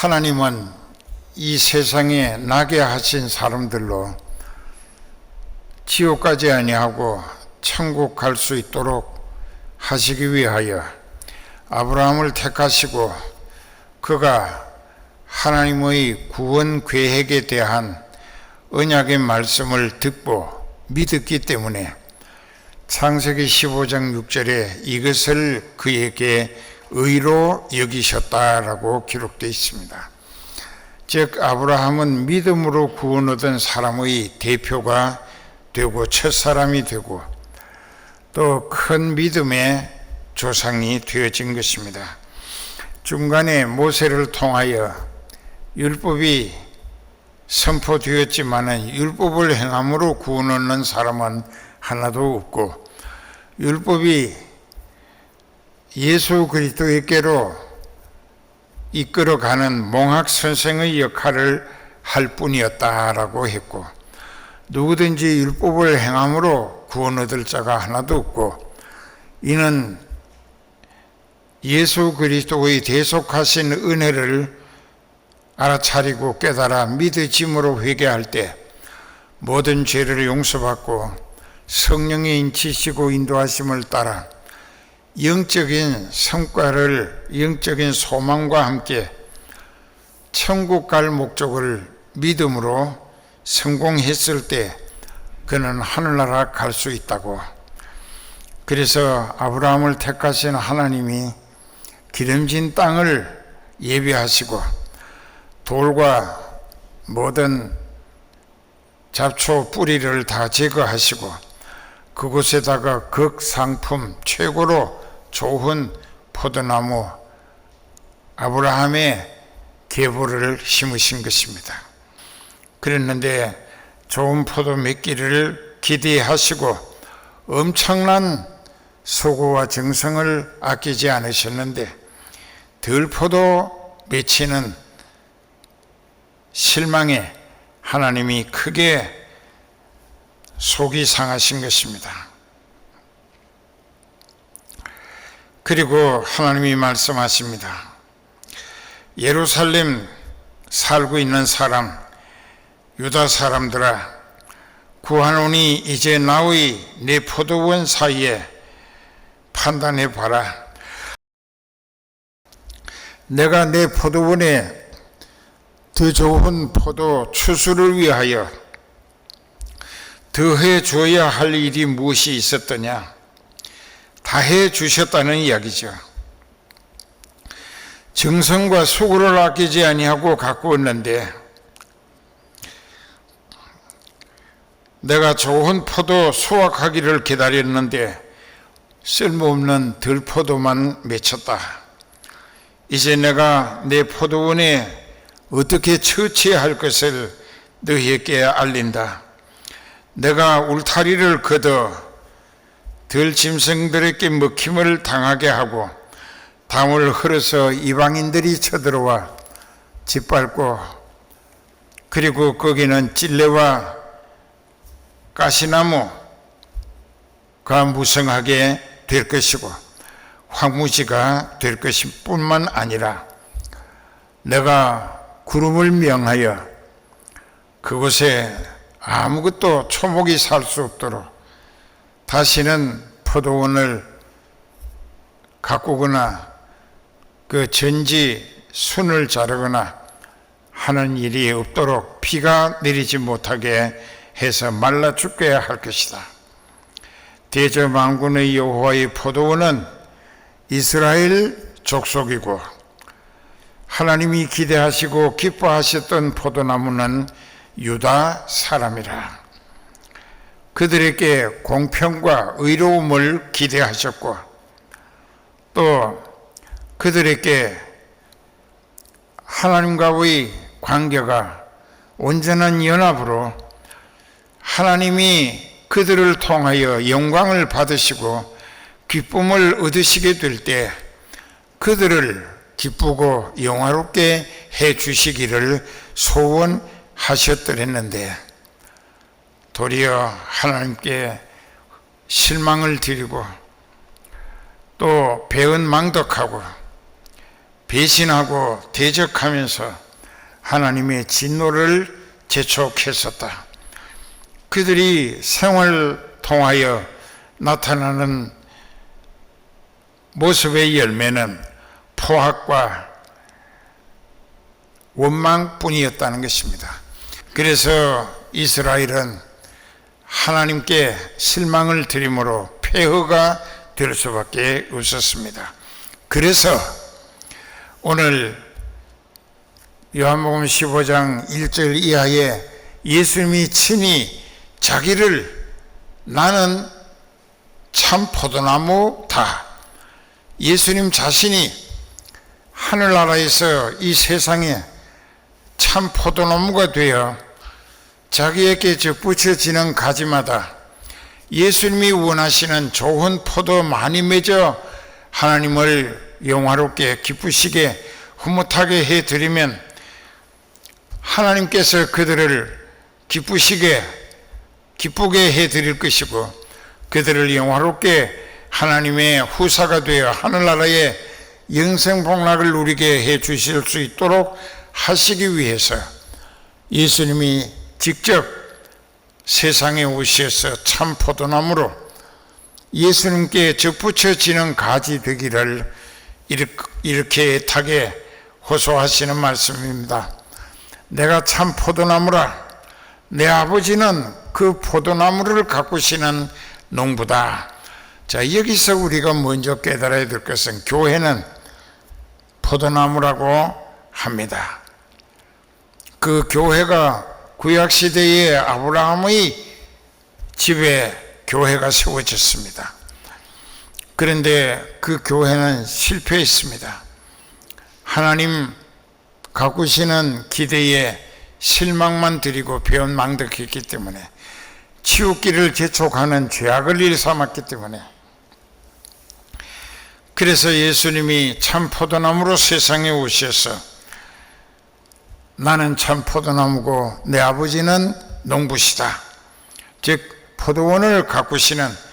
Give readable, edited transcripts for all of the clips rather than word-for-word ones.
하나님은 이 세상에 나게 하신 사람들로 지옥 가지 아니하고 천국 갈 수 있도록 하시기 위하여 아브라함을 택하시고 그가 하나님의 구원 계획에 대한 언약의 말씀을 듣고 믿었기 때문에 창세기 15장 6절에 이것을 그에게 의로 여기셨다라고 기록되어 있습니다. 즉 아브라함은 믿음으로 구원 얻은 사람의 대표가 되고 첫사람이 되고 또 큰 믿음의 조상이 되어진 것입니다. 중간에 모세를 통하여 율법이 선포되었지만은 율법을 행함으로 구원 얻는 사람은 하나도 없고 율법이 예수 그리스도에게로 이끌어가는 몽학 선생의 역할을 할 뿐이었다라고 했고 누구든지 율법을 행함으로 구원 얻을 자가 하나도 없고 이는 예수 그리스도의 대속하신 은혜를 알아차리고 깨달아 믿어짐으로 회개할 때 모든 죄를 용서받고 성령의 인치시고 인도하심을 따라 영적인 성과를 영적인 소망과 함께 천국 갈 목적을 믿음으로 성공했을 때 그는 하늘나라 갈 수 있다고. 그래서 아브라함을 택하신 하나님이 기름진 땅을 예비하시고 돌과 모든 잡초 뿌리를 다 제거하시고 그곳에다가 극상품 최고로 좋은 포도나무 아브라함의 계보를 심으신 것입니다. 그랬는데 좋은 포도 맺기를 기대하시고 엄청난 수고와 정성을 아끼지 않으셨는데 들포도 맺히는 실망에 하나님이 크게 속이 상하신 것입니다. 그리고 하나님이 말씀하십니다. 예루살렘 살고 있는 사람 유다 사람들아 구하노니 이제 나의 내 포도원 사이에 판단해 봐라. 내가 내 포도원에 더 좋은 포도 추수를 위하여 더해 줘야 할 일이 무엇이 있었더냐? 다 해 주셨다는 이야기죠. 정성과 수고를 아끼지 아니하고 가꾸었는데 내가 좋은 포도 수확하기를 기다렸는데 쓸모없는 들포도만 맺혔다. 이제 내가 내 포도원에 어떻게 처치할 것을 너희에게 알린다. 내가 울타리를 걷어 들짐승들에게 먹힘을 당하게 하고 담을 흘러서 이방인들이 쳐들어와 짓밟고 그리고 거기는 찔레와 가시나무가 무성하게 될 것이고 황무지가 될 것일 뿐만 아니라 내가 구름을 명하여 그곳에 아무것도 초목이 살 수 없도록 다시는 포도원을 가꾸거나 그 전지 순을 자르거나 하는 일이 없도록 비가 내리지 못하게 해서 말라 죽게 할 것이다. 대저만군의 여호와의 포도원은 이스라엘 족속이고 하나님이 기대하시고 기뻐하셨던 포도나무는 유다 사람이라. 그들에게 공평과 의로움을 기대하셨고 또 그들에게 하나님과의 관계가 온전한 연합으로 하나님이 그들을 통하여 영광을 받으시고 기쁨을 얻으시게 될 때 그들을 기쁘고 영화롭게 해 주시기를 소원하셨더랬는데 도리어 하나님께 실망을 드리고 또 배은망덕하고 배신하고 대적하면서 하나님의 진노를 재촉했었다. 그들이 생활을 통하여 나타나는 모습의 열매는 포악과 원망뿐이었다는 것입니다. 그래서 이스라엘은 하나님께 실망을 드림으로 폐허가 될 수밖에 없었습니다. 그래서 오늘 요한복음 15장 1절 이하에 예수님이 친히 자기를 나는 참 포도나무다, 예수님 자신이 하늘나라에서 이 세상에 참 포도나무가 되어 자기에게 붙여지는 가지마다 예수님이 원하시는 좋은 포도 많이 맺어 하나님을 영화롭게 기쁘시게 흐뭇하게 해드리면 하나님께서 그들을 기쁘게 해드릴 것이고 그들을 영화롭게 하나님의 후사가 되어 하늘나라의 영생복락을 누리게 해주실 수 있도록 하시기 위해서 예수님이 직접 세상에 오셔서 참 포도나무로 예수님께 접붙여지는 가지 되기를 이렇게 애타게 호소하시는 말씀입니다. 내가 참 포도나무라, 내 아버지는 그 포도나무를 가꾸시는 농부다. 자, 여기서 우리가 먼저 깨달아야 될 것은 교회는 포도나무라고 합니다. 그 교회가 구약시대에 아브라함의 집에 교회가 세워졌습니다. 그런데 그 교회는 실패했습니다. 하나님 가꾸시는 기대에 실망만 드리고 배은망덕했기 때문에, 치우기를 재촉하는 죄악을 일삼았기 때문에, 그래서 예수님이 참 포도나무로 세상에 오셔서 나는 참 포도나무고 내 아버지는 농부시다, 즉 포도원을 가꾸시는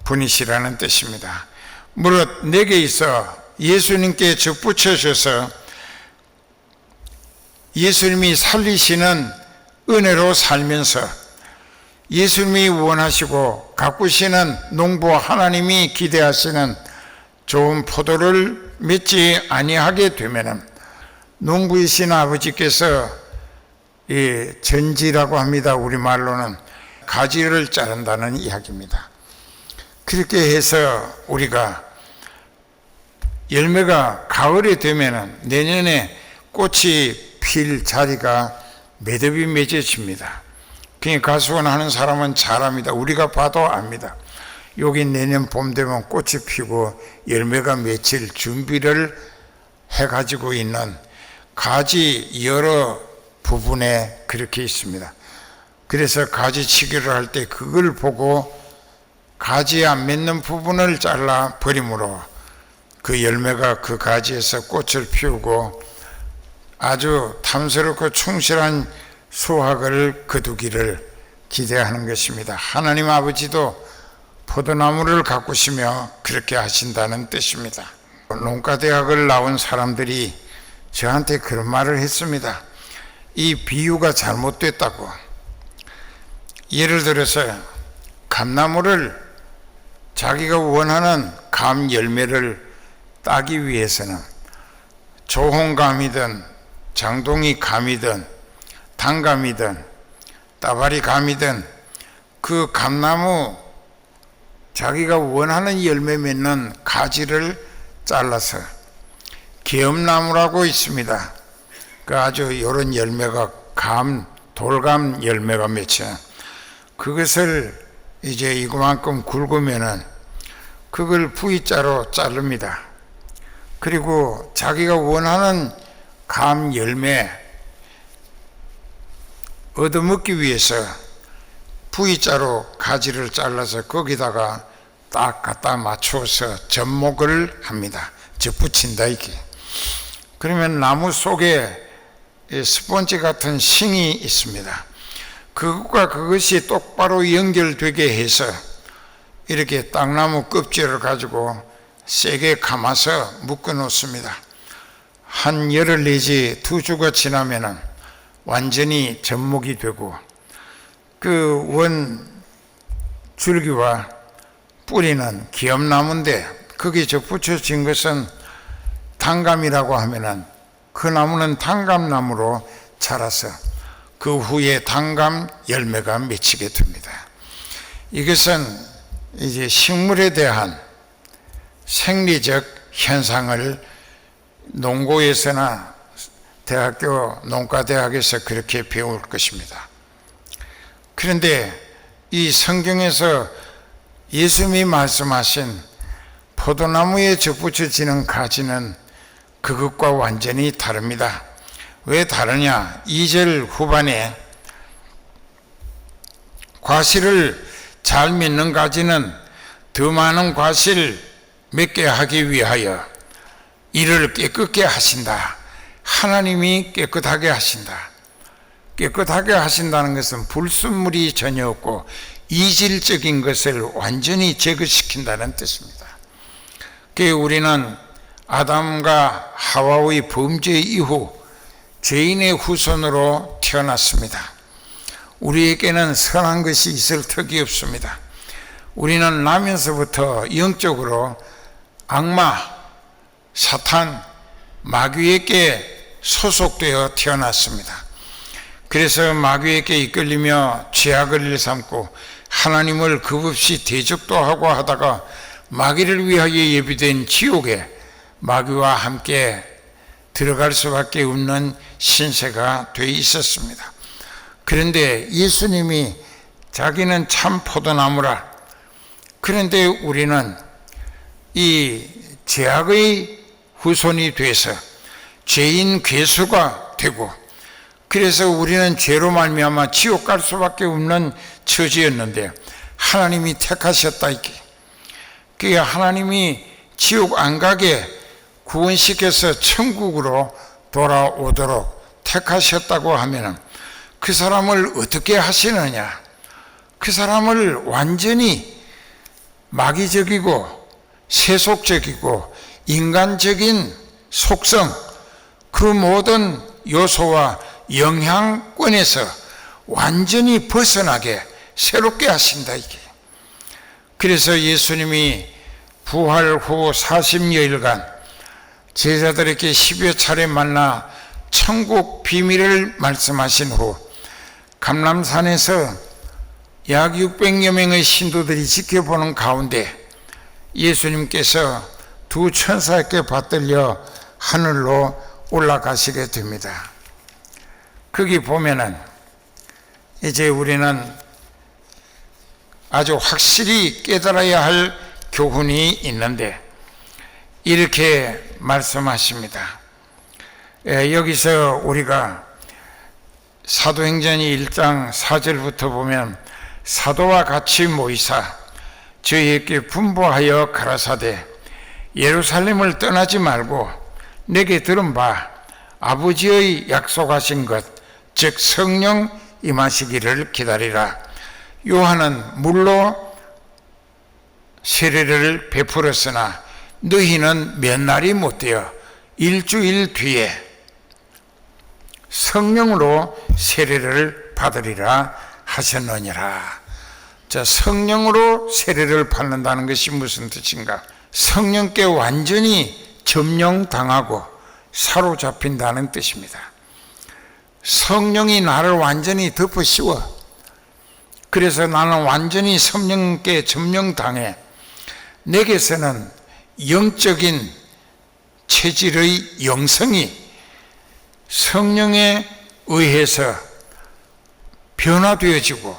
분이시라는 뜻입니다. 무릇 내게 있어 예수님께 접붙여져서 예수님이 살리시는 은혜로 살면서 예수님이 원하시고 가꾸시는 농부 하나님이 기대하시는 좋은 포도를 맺지 아니하게 되면은 농부이신 아버지께서 이 전지라고 합니다. 우리말로는 가지를 자른다는 이야기입니다. 그렇게 해서 우리가 열매가 가을이 되면은 내년에 꽃이 필 자리가 매듭이 맺어집니다. 그러니까 가수원하는 사람은 잘 압니다. 우리가 봐도 압니다. 여기 내년 봄 되면 꽃이 피고 열매가 맺힐 준비를 해가지고 있는 가지 여러 부분에 그렇게 있습니다. 그래서 가지치기를 할 때 그걸 보고 가지 안 맺는 부분을 잘라 버림으로 그 열매가 그 가지에서 꽃을 피우고 아주 탐스럽고 충실한 수확을 거두기를 기대하는 것입니다. 하나님 아버지도 포도나무를 가꾸시며 그렇게 하신다는 뜻입니다. 농가대학을 나온 사람들이 저한테 그런 말을 했습니다. 이 비유가 잘못됐다고. 예를 들어서 감나무를 자기가 원하는 감 열매를 따기 위해서는 좋은 감이든 장동이 감이든 단감이든 따바리 감이든 그 감나무 자기가 원하는 열매 맺는 가지를 잘라서 계엄나무라고 있습니다. 그 아주 이런 열매가 돌감 열매가 맺혀 그것을 이제 이만큼 굵으면은 그걸 V자로 자릅니다. 그리고 자기가 원하는 감 열매 얻어먹기 위해서 V자로 가지를 잘라서 거기다가 딱 갖다 맞추어서 접목을 합니다. 접붙인다 이게. 그러면 나무 속에 스펀지 같은 싱이 있습니다. 그것과 그것이 똑바로 연결되게 해서 이렇게 땅나무 껍질을 가지고 세게 감아서 묶어 놓습니다. 한 열흘 내지 2주가 지나면은 완전히 접목이 되고 그 원 줄기와 뿌리는 기업나무인데 거기에 접붙여진 것은 단감이라고 하면은 그 나무는 단감나무로 자라서 그 후에 단감 열매가 맺히게 됩니다. 이것은 이제 식물에 대한 생리적 현상을 농고에서나 대학교 농가대학에서 그렇게 배울 것입니다. 그런데 이 성경에서 예수님이 말씀하신 포도나무에 접붙여지는 가지는 그것과 완전히 다릅니다. 왜 다르냐? 2절 후반에 과실을 잘 맺는 가지는 더 많은 과실 맺게 하기 위하여 이를 깨끗게 하신다. 하나님이 깨끗하게 하신다. 깨끗하게 하신다는 것은 불순물이 전혀 없고 이질적인 것을 완전히 제거시킨다는 뜻입니다. 그래서 우리는 아담과 하와의 범죄 이후 죄인의 후손으로 태어났습니다. 우리에게는 선한 것이 있을 턱이 없습니다. 우리는 나면서부터 영적으로 악마, 사탄, 마귀에게 소속되어 태어났습니다. 그래서 마귀에게 이끌리며 죄악을 일삼고 하나님을 겁없이 대적도 하고 하다가 마귀를 위하여 예비된 지옥에 마귀와 함께 들어갈 수밖에 없는 신세가 돼 있었습니다. 그런데 예수님이 자기는 참 포도나무라. 그런데 우리는 이 죄악의 후손이 돼서 죄인 괴수가 되고 그래서 우리는 죄로 말미암아 지옥 갈 수밖에 없는 처지였는데 하나님이 택하셨다 이게. 그게 하나님이 지옥 안 가게 구원시켜서 천국으로 돌아오도록 택하셨다고 하면 그 사람을 어떻게 하시느냐? 그 사람을 완전히 마귀적이고 세속적이고 인간적인 속성 그 모든 요소와 영향권에서 완전히 벗어나게 새롭게 하신다 이게. 그래서 예수님이 부활 후 40여일간 제자들에게 10여 차례 만나 천국 비밀을 말씀하신 후 감람산에서 약 600여 명의 신도들이 지켜보는 가운데 예수님께서 두 천사에게 받들려 하늘로 올라가시게 됩니다. 거기 보면은 이제 우리는 아주 확실히 깨달아야 할 교훈이 있는데 이렇게 말씀하십니다. 여기서 우리가 사도행전 1장 4절부터 보면 사도와 같이 모이사 저희에게 분부하여 가라사대 예루살렘을 떠나지 말고 내게 들은 바 아버지의 약속하신 것 즉 성령 임하시기를 기다리라. 요한은 물로 세례를 베풀었으나 너희는 몇 날이 못되어 일주일 뒤에 성령으로 세례를 받으리라 하셨느니라. 자, 성령으로 세례를 받는다는 것이 무슨 뜻인가? 성령께 완전히 점령당하고 사로잡힌다는 뜻입니다. 성령이 나를 완전히 덮어 씌워. 그래서 나는 완전히 성령께 점령당해. 내게서는 영적인 체질의 영성이 성령에 의해서 변화되어지고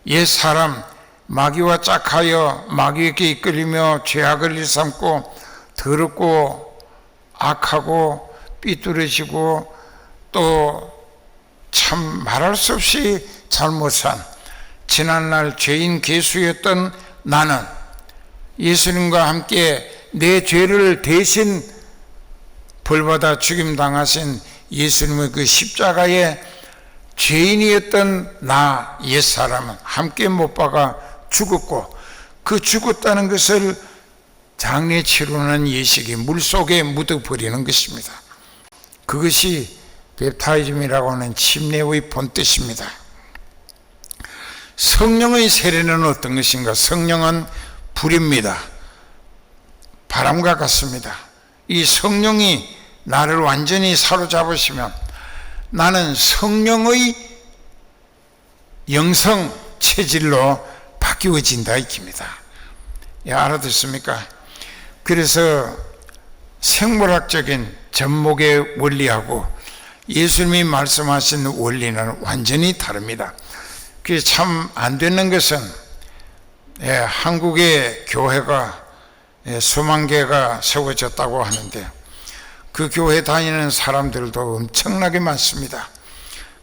옛 사람 마귀와 짝하여 마귀에게 이끌리며 죄악을 일삼고 더럽고 악하고 삐뚤어지고 또 참 말할 수 없이 잘못 산 지난날 죄인 괴수였던 나는 예수님과 함께 내 죄를 대신 벌받아 죽임당하신 예수님의 그 십자가에 죄인이었던 나 옛사람은 함께 못 박아 죽었고 그 죽었다는 것을 장례 치르는 예식이 물속에 묻어버리는 것입니다. 그것이 베프타이즘이라고 하는 침례의 본뜻입니다. 성령의 세례는 어떤 것인가? 성령은 불입니다. 바람과 같습니다. 이 성령이 나를 완전히 사로잡으시면 나는 성령의 영성 체질로 바뀌어진다 이깁니다. 알아듣습니까? 그래서 생물학적인 접목의 원리하고 예수님이 말씀하신 원리는 완전히 다릅니다. 그게 참 안 되는 것은 한국의 교회가 수만 개가 세워졌다고 하는데 그 교회 다니는 사람들도 엄청나게 많습니다.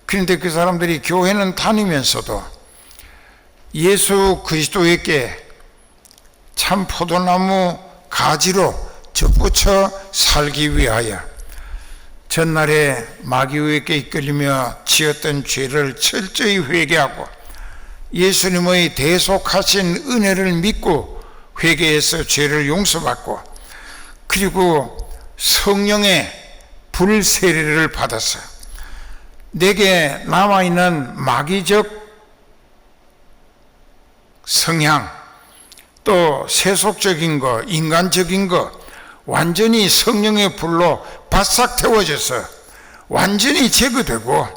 그런데 그 사람들이 교회는 다니면서도 예수 그리스도에게 참 포도나무 가지로 접붙여 살기 위하여 전날에 마귀에게 이끌리며 지었던 죄를 철저히 회개하고 예수님의 대속하신 은혜를 믿고 회개해서 죄를 용서받고 그리고 성령의 불세례를 받아서 내게 남아있는 마귀적 성향 또 세속적인 거 인간적인 거 완전히 성령의 불로 바싹 태워져서 완전히 제거되고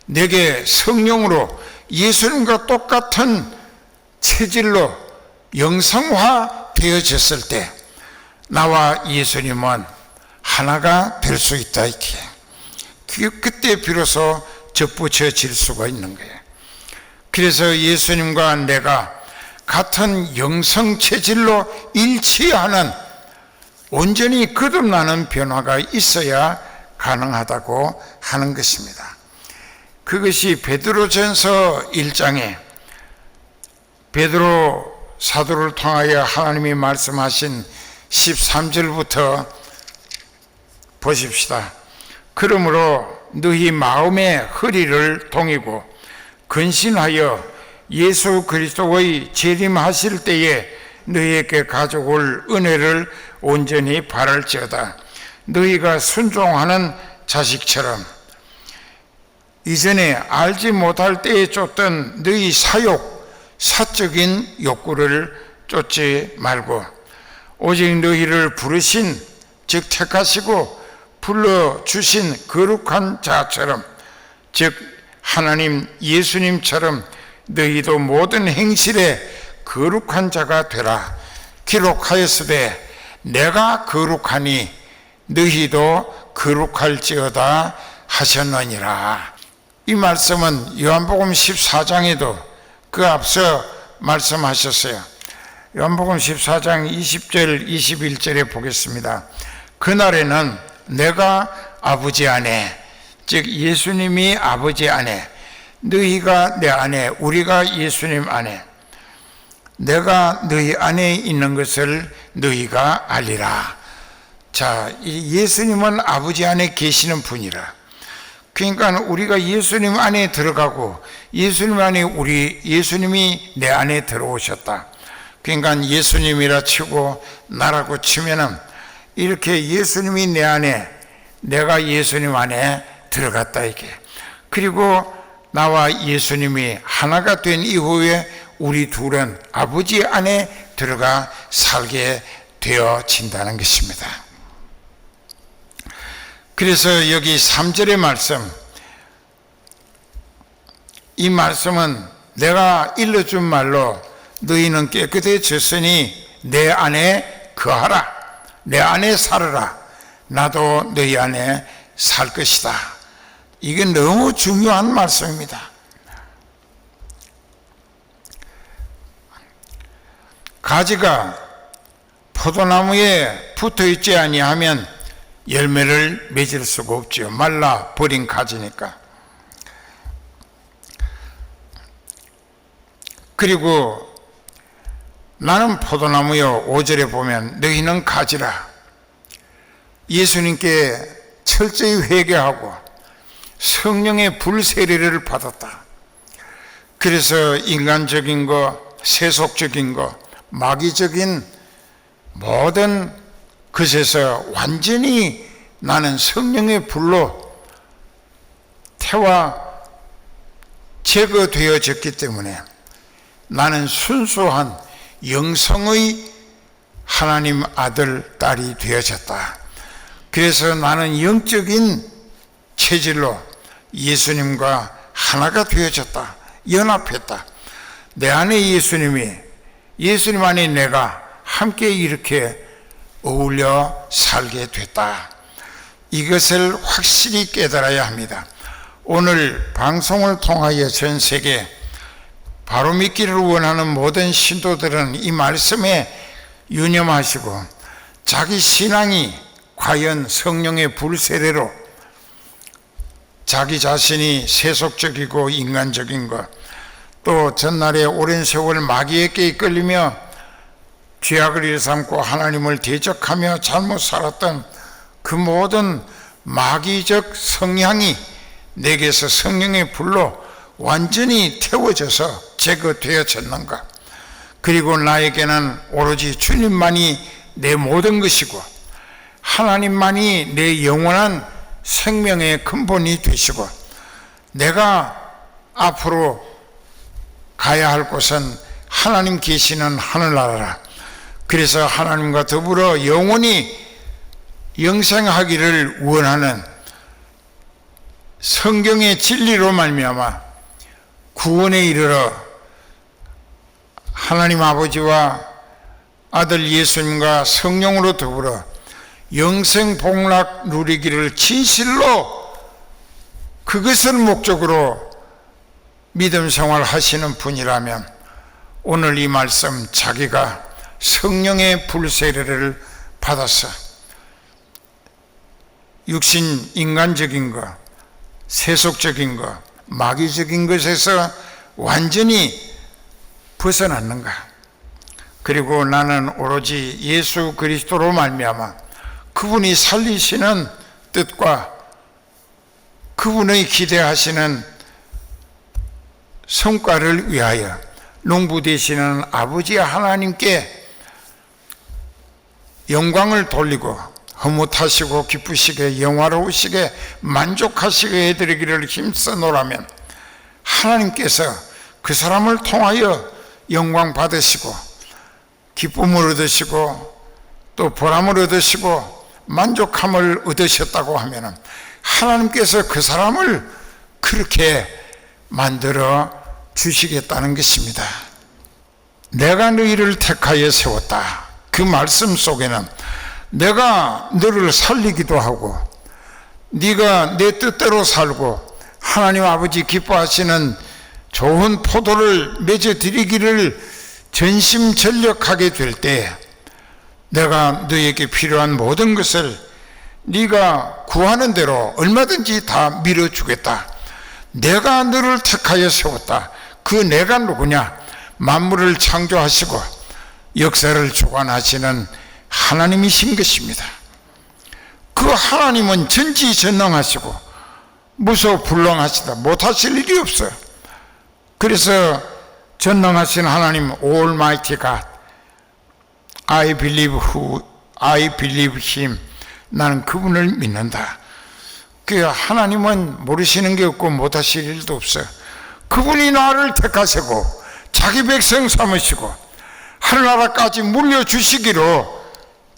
내게 성령으로 예수님과 똑같은 체질로 영성화 되어졌을 때 나와 예수님은 하나가 될 수 있다 이렇게. 그때 비로소 접붙여질 수가 있는 거예요. 그래서 예수님과 내가 같은 영성 체질로 일치하는 온전히 거듭나는 변화가 있어야 가능하다고 하는 것입니다. 그것이 베드로전서 1장에 베드로 사도를 통하여 하나님이 말씀하신 13절부터 보십시다. 그러므로 너희 마음의 허리를 동이고 근신하여 예수 그리스도의 재림하실 때에 너희에게 가져올 은혜를 온전히 바랄지어다. 너희가 순종하는 자식처럼 이전에 알지 못할 때에 쫓던 너희 사적인 욕구를 쫓지 말고 오직 너희를 부르신 즉 택하시고 불러주신 거룩한 자처럼 즉 하나님 예수님처럼 너희도 모든 행실에 거룩한 자가 되라. 기록하였으되 내가 거룩하니 너희도 거룩할지어다 하셨느니라. 이 말씀은 요한복음 14장에도 그 앞서 말씀하셨어요. 요한복음 14장 20절 21절에 보겠습니다. 그날에는 내가 아버지 안에 즉 예수님이 아버지 안에 너희가 내 안에 우리가 예수님 안에 내가 너희 안에 있는 것을 너희가 알리라. 자, 예수님은 아버지 안에 계시는 분이라. 그러니까 우리가 예수님 안에 들어가고 예수님 안에 예수님이 내 안에 들어오셨다. 그러니까 예수님이라 치고 나라고 치면은 이렇게 예수님이 내 안에 내가 예수님 안에 들어갔다 이게. 그리고 나와 예수님이 하나가 된 이후에 우리 둘은 아버지 안에 들어가 살게 되어진다는 것입니다. 그래서 여기 3절의 말씀, 이 말씀은 내가 일러준 말로 너희는 깨끗해졌으니 내 안에 거하라, 내 안에 살아라, 나도 너희 안에 살 것이다. 이게 너무 중요한 말씀입니다. 가지가 포도나무에 붙어 있지 아니하면 열매를 맺을 수가 없죠. 말라 버린 가지니까. 그리고 나는 포도나무요, 5절에 보면 너희는 가지라. 예수님께 철저히 회개하고 성령의 불세례를 받았다. 그래서 인간적인 거, 세속적인 거, 마귀적인 모든 것에서 완전히 나는 성령의 불로 태워 제거되어졌기 때문에 나는 순수한 영성의 하나님 아들, 딸이 되어졌다. 그래서 나는 영적인 체질로 예수님과 하나가 되어졌다. 연합했다. 내 안에 예수님 안에 내가 함께 이렇게 어울려 살게 됐다. 이것을 확실히 깨달아야 합니다. 오늘 방송을 통하여 전 세계 바로 믿기를 원하는 모든 신도들은 이 말씀에 유념하시고 자기 신앙이 과연 성령의 불세례로 자기 자신이 세속적이고 인간적인 것, 또 전날에 오랜 세월 마귀에게 이끌리며 죄악을 일삼고 하나님을 대적하며 잘못 살았던 그 모든 마귀적 성향이 내게서 성령의 불로 완전히 태워져서 제거되어졌는가? 그리고 나에게는 오로지 주님만이 내 모든 것이고 하나님만이 내 영원한 생명의 근본이 되시고 내가 앞으로 가야 할 곳은 하나님 계시는 하늘나라라. 그래서 하나님과 더불어 영원히 영생하기를 원하는 성경의 진리로 말미암아 구원에 이르러 하나님 아버지와 아들 예수님과 성령으로 더불어 영생 복락 누리기를 진실로 그것을 목적으로 믿음 생활 하시는 분이라면 오늘 이 말씀 자기가 성령의 불세례를 받아서 육신 인간적인 것, 세속적인 것, 마귀적인 것에서 완전히 벗어났는가? 그리고 나는 오로지 예수 그리스도로 말미암아 그분이 살리시는 뜻과 그분의 기대하시는 성과를 위하여 농부 되시는 아버지 하나님께 영광을 돌리고 허무하시고 기쁘시게 영화로우시게 만족하시게 해드리기를 힘써 놓으라면 하나님께서 그 사람을 통하여 영광 받으시고 기쁨을 얻으시고 또 보람을 얻으시고 만족함을 얻으셨다고 하면 하나님께서 그 사람을 그렇게 만들어 주시겠다는 것입니다. 내가 너희를 택하여 세웠다. 그 말씀 속에는 내가 너를 살리기도 하고 네가 내 뜻대로 살고 하나님 아버지 기뻐하시는 좋은 포도를 맺어드리기를 전심전력하게 될 때 내가 너에게 필요한 모든 것을 네가 구하는 대로 얼마든지 다 밀어주겠다. 내가 너를 택하여 세웠다. 그 내가 누구냐? 만물을 창조하시고 역사를 주관하시는 하나님이신 것입니다. 그 하나님은 전지전능하시고 무소불능하시다. 못하실 일이 없어요. 그래서 전능하신 하나님 Almighty God, I believe him. 나는 그분을 믿는다. 그 하나님은 모르시는 게 없고 못하실 일도 없어요. 그분이 나를 택하시고 자기 백성 삼으시고 하늘나라까지 물려주시기로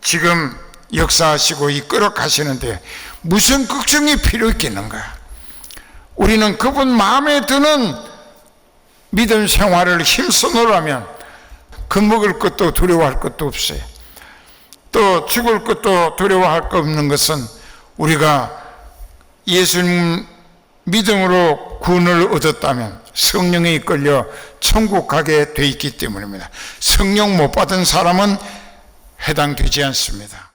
지금 역사하시고 이끌어 가시는데 무슨 걱정이 필요 있겠는가? 우리는 그분 마음에 드는 믿음 생활을 힘써 놓으라면 겁먹을 것도 두려워할 것도 없어요. 또 죽을 것도 두려워할 것 없는 것은 우리가 예수님 믿음으로 구원을 얻었다면 성령에 이끌려 천국 가게 돼 있기 때문입니다. 성령 못 받은 사람은 해당되지 않습니다.